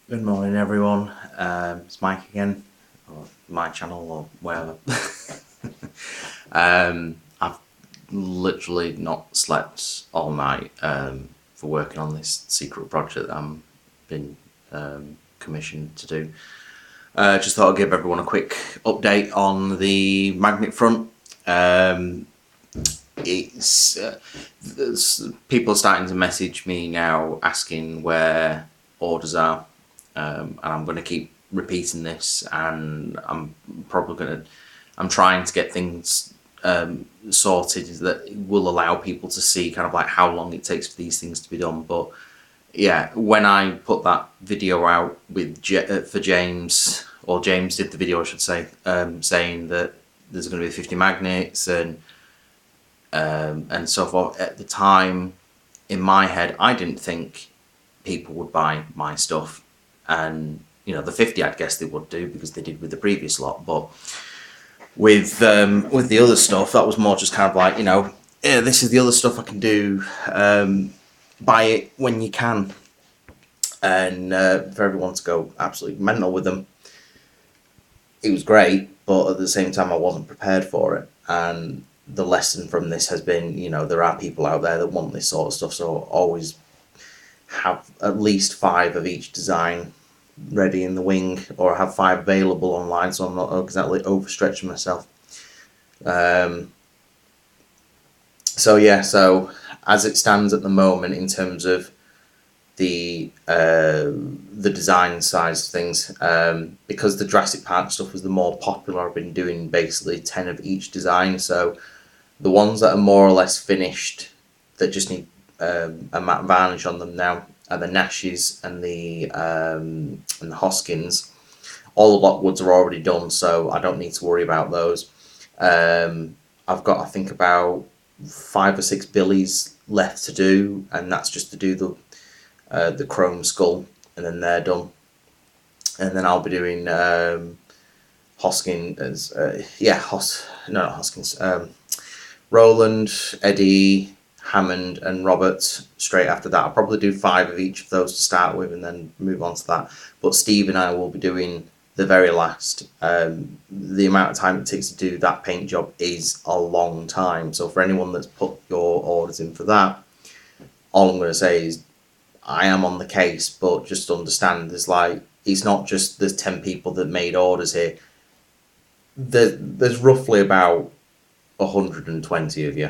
Good morning, everyone. It's Mike again, or my channel, or wherever. I've literally not slept all night for working on this secret project that I'm been commissioned to do. Just thought I'd give everyone a quick update on the magnet front. It's people are starting to message me now asking where orders are, and I'm going to keep repeating this, and I'm trying to get things sorted that will allow people to see kind of like how long it takes for these things to be done. But yeah, when I put that video out with for James, or James did the video, I should say, saying that there's going to be 50 magnets and so forth. At the time, in my head, I didn't think people would buy my stuff, and the 50, I'd guess they would do because they did with the previous lot. But with the other stuff, that was more just kind of like, yeah, this is the other stuff I can do. Buy it when you can, and for everyone to go absolutely mental with them, it was great. But at the same time, I wasn't prepared for it, and the lesson from this has been, there are people out there that want this sort of stuff, so always have at least 5 of each design ready in the wing, or have 5 available online, so I'm not exactly overstretching myself. So yeah, so as it stands at the moment in terms of the design size of things, because the Jurassic Park stuff was the more popular, I've been doing basically 10 of each design. So the ones that are more or less finished, that just need a matte varnish on them now, are the Nashes and the Hoskins. All the Lockwoods are already done, so I don't need to worry about those. I've got, I think, about 5 or 6 Billies left to do, and that's just to do the chrome skull, and then they're done. And then I'll be doing Hoskins, no, not Hoskins, Roland, Eddie, Hammond, and Robert straight after that. I'll probably do 5 of each of those to start with, and then move on to that. But Steve and I will be doing the very last. The amount of time it takes to do that paint job is a long time. So for anyone that's put your orders in for that, all I'm going to say is I am on the case, but just understand it's not just there's 10 people that made orders here. There's roughly about 120 of you,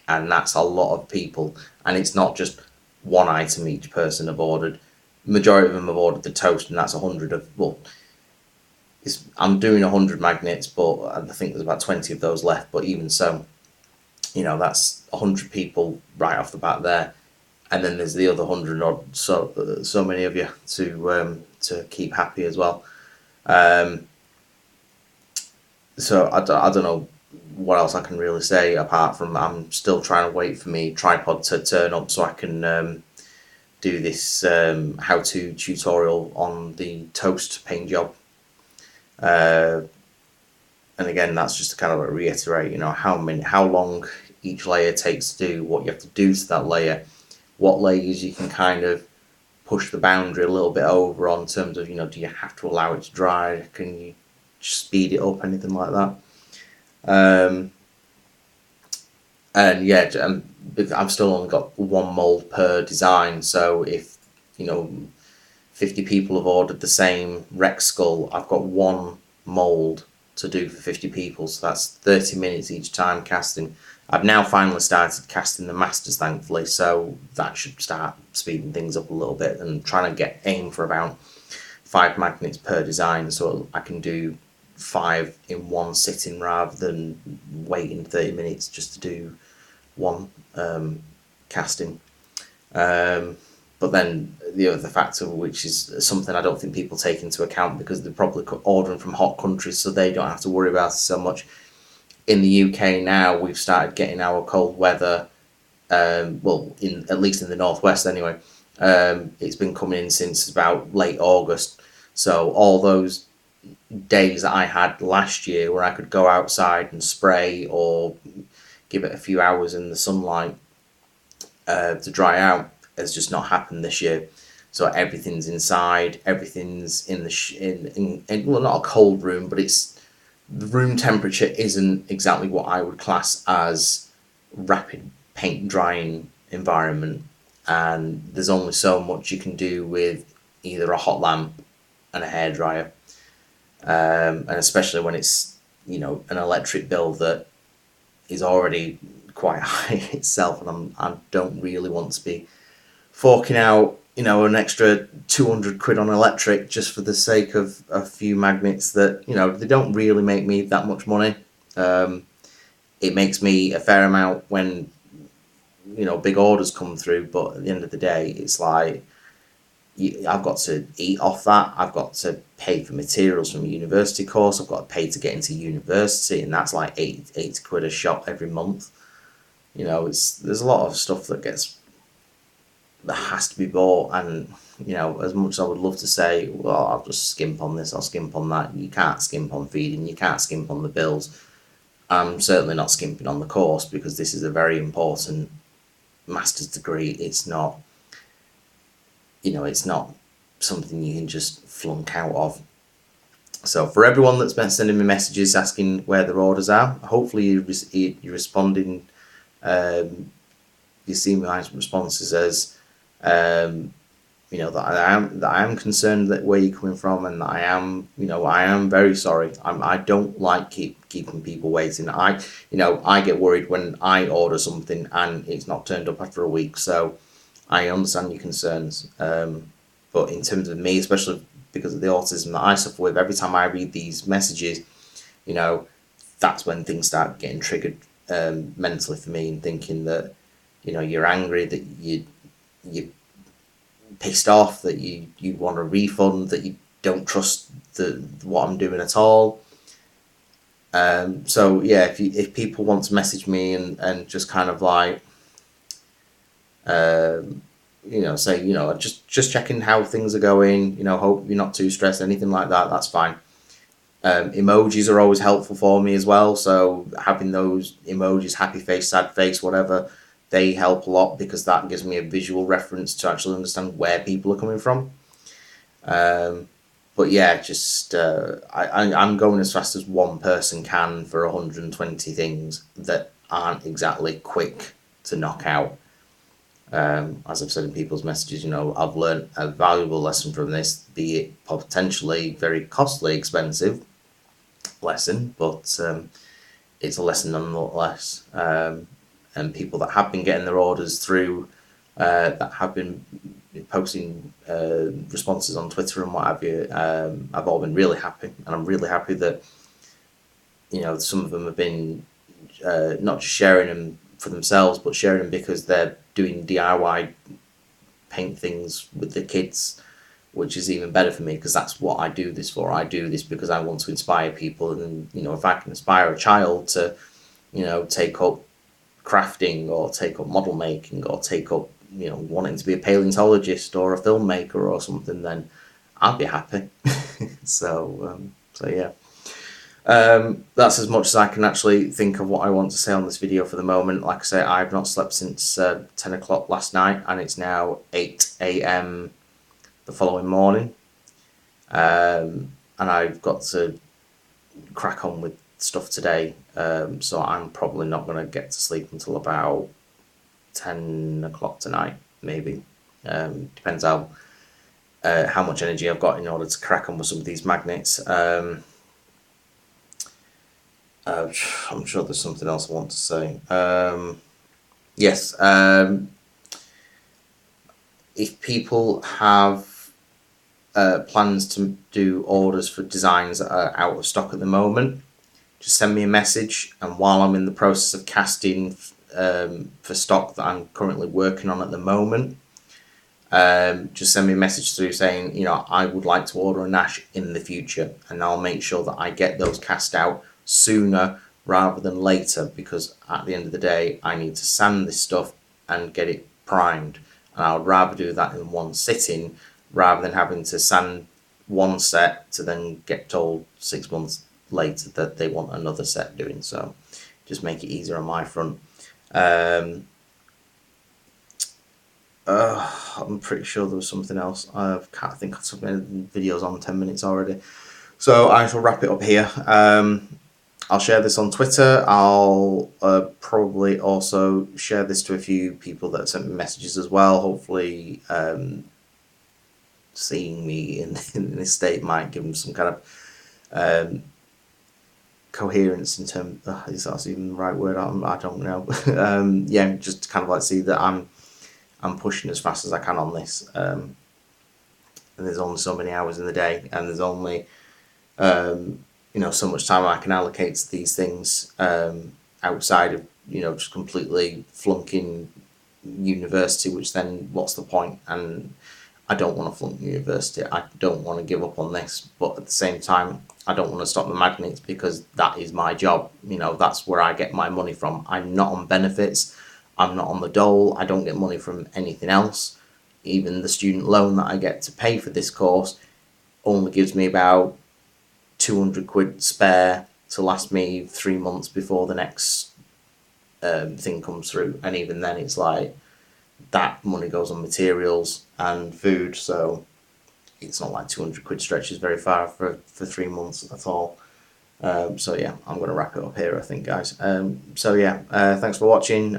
and that's a lot of people. And it's not just one item each person have ordered. Majority of them have ordered the toast, and that's 100 of, well, I'm doing 100 magnets, but I think there's about 20 of those left. But even so, that's 100 people right off the bat there, and then there's the other 100 odd, so many of you to keep happy as well. So I don't know what else I can really say, apart from I'm still trying to wait for me tripod to turn up so I can do this how-to tutorial on the toast paint job. And again, that's just to kind of reiterate, how long each layer takes to do, what you have to do to that layer, what layers you can kind of push the boundary a little bit over on, in terms of, do you have to allow it to dry? Can you speed it up, anything like that? And yeah, I've still only got 1 mold per design, so if 50 people have ordered the same Rex skull, I've got 1 mold to do for 50 people, so that's 30 minutes each time casting. I've now finally started casting the masters, thankfully, so that should start speeding things up a little bit, and trying to aim for about 5 magnets per design, so I can do 5 in one sitting rather than waiting 30 minutes just to do 1 casting. But then the other factor, which is something I don't think people take into account, because they're probably ordering from hot countries, so they don't have to worry about it so much. In the UK now, we've started getting our cold weather, well, at least in the northwest anyway. It's been coming in since about late August. So all those days that I had last year where I could go outside and spray, or give it a few hours in the sunlight to dry out, has just not happened this year. So everything's inside, everything's in the well, not a cold room, but it's the room temperature isn't exactly what I would class as rapid paint drying environment, and there's only so much you can do with either a hot lamp and a hairdryer, and especially when it's an electric bill that is already quite high itself, and I don't really want to be forking out an extra 200 quid on electric just for the sake of a few magnets that they don't really make me that much money. It makes me a fair amount when big orders come through, but at the end of the day it's like I've got to eat off that. I've got to pay for materials from a university course. I've got to pay to get into university, and that's like 80 quid a shot every month. There's a lot of stuff that has to be bought, and as much as I would love to say, well, I'll just skimp on this, I'll skimp on that, you can't skimp on feeding, you can't skimp on the bills. I'm certainly not skimping on the course, because this is a very important master's degree. It's not something you can just flunk out of. So for everyone that's been sending me messages asking where their orders are, hopefully you're responding. You see my responses as that I am concerned that where you're coming from, and that I am very sorry. I don't like keeping people waiting. I get worried when I order something and it's not turned up after a week. So I understand your concerns. But in terms of me, especially because of the autism that I suffer with, every time I read these messages, that's when things start getting triggered mentally for me, and thinking that you're angry, that you pissed off, that you want a refund, that you don't trust what I'm doing at all. So yeah, if people want to message me and just kind of like say just checking how things are going, hope you're not too stressed, anything like that, that's fine. Emojis are always helpful for me as well, so having those emojis, happy face, sad face, whatever, they help a lot, because that gives me a visual reference to actually understand where people are coming from. But yeah, just I'm going as fast as one person can for 120 things that aren't exactly quick to knock out. As I've said in people's messages, I've learned a valuable lesson from this, be it potentially very costly, expensive lesson, but it's a lesson nonetheless. And people that have been getting their orders through, that have been posting responses on Twitter and what have you, I've all been really happy, and I'm really happy that some of them have been not just sharing them for themselves, but sharing them because they're doing DIY paint things with the kids, which is even better for me, because that's what I do this for. I do this because I want to inspire people, and if I can inspire a child to take up crafting, or take up model making, or take up wanting to be a paleontologist or a filmmaker or something, then I'll be happy. So yeah. That's as much as I can actually think of what I want to say on this video for the moment. Like I say, I've not slept since 10 o'clock last night, and it's now 8 a.m. the following morning. And I've got to crack on with stuff today, so I'm probably not going to get to sleep until about 10 o'clock tonight, maybe. Depends how much energy I've got in order to crack on with some of these magnets. I'm sure there's something else I want to say. Yes, if people have plans to do orders for designs that are out of stock at the moment, just send me a message, and while I'm in the process of casting for stock that I'm currently working on at the moment, just send me a message through saying, I would like to order a Nash in the future, and I'll make sure that I get those cast out sooner rather than later, because at the end of the day I need to sand this stuff and get it primed, and I would rather do that in one sitting rather than having to sand one set to then get told 6 months later that they want another set doing. So just make it easier on my front. I'm pretty sure there was something else. I can't think of something. Videos on 10 minutes already. So I shall wrap it up here. I'll share this on Twitter. I'll probably also share this to a few people that sent me messages as well. Hopefully, seeing me in this state might give them some kind of coherence in terms. Is that even the right word? I don't know. Yeah, just kind of like see that I'm pushing as fast as I can on this. And there's only so many hours in the day, and there's only so much time I can allocate to these things outside of just completely flunking university, which then what's the point? And I don't want to flunk university. I don't want to give up on this, but at the same time, I don't want to stop the magnets because that is my job. That's where I get my money from. I'm not on benefits. I'm not on the dole. I don't get money from anything else. Even the student loan that I get to pay for this course only gives me about 200 quid spare to last me 3 months before the next thing comes through. And even then, it's like that money goes on materials and food. So it's not like 200 quid stretches very far for 3 months at all. So yeah, I'm going to wrap it up here, I think, guys. So yeah, thanks for watching.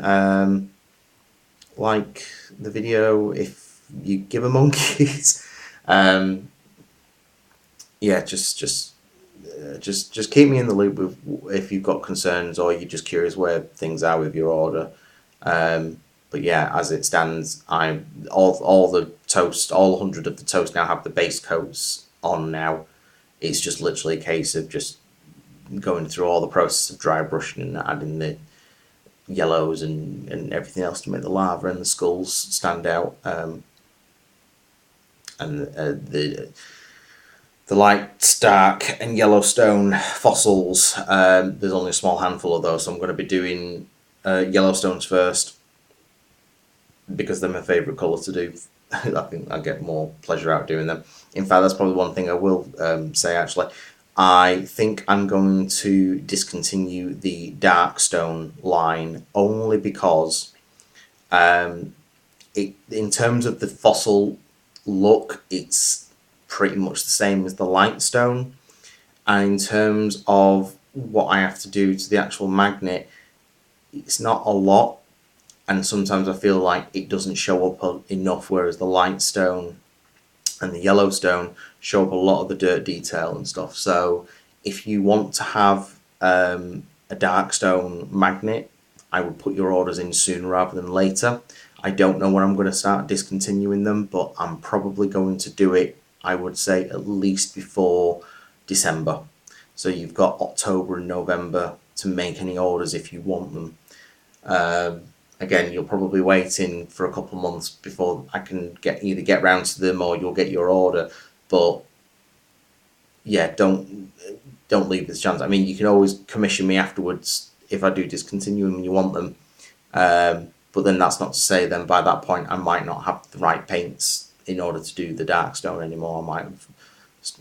Like the video if you give a monkeys. Yeah, just keep me in the loop with if you've got concerns or you're just curious where things are with your order. But yeah, as it stands, I'm all the toast, all 100 of the toast now have the base coats on now. It's just literally a case of just going through all the process of dry brushing and adding the yellows and everything else to make the lava and the skulls stand out. And the light, dark, and Yellowstone fossils, there's only a small handful of those, so I'm going to be doing Yellowstones first because they're my favourite colour to do. I think I get more pleasure out doing them. In fact, that's probably one thing I will say actually. I think I'm going to discontinue the Darkstone line only because in terms of the fossil look, it's pretty much the same as the Lightstone. And in terms of what I have to do to the actual magnet, it's not a lot. And sometimes I feel like it doesn't show up enough, whereas the Lightstone and the Yellowstone show up a lot of the dirt detail and stuff. So if you want to have a Darkstone magnet, I would put your orders in sooner rather than later. I don't know when I'm going to start discontinuing them, but I'm probably going to do it, I would say, at least before December. So you've got October and November to make any orders if you want them. Again, you're probably waiting for a couple of months before I can either get round to them or you'll get your order. But yeah, don't leave this chance. I mean, you can always commission me afterwards if I do discontinue them and you want them. But then that's not to say then by that point I might not have the right paints in order to do the Darkstone anymore.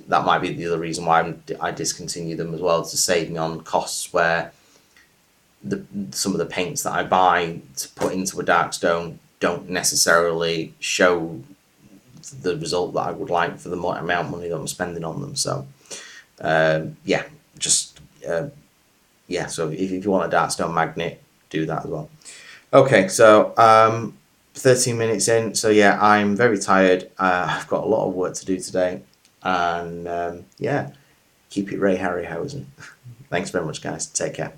That might be the other reason why I discontinue them as well, to save me on costs where some of the paints that I buy to put into a Darkstone don't necessarily show the result that I would like for the amount of money that I'm spending on them. So yeah, so if you want a Darkstone magnet, do that as well. Okay, so 13 minutes in, so yeah, I'm very tired. I've got a lot of work to do today, and yeah, keep it Ray Harryhausen. Thanks very much, guys. Take care.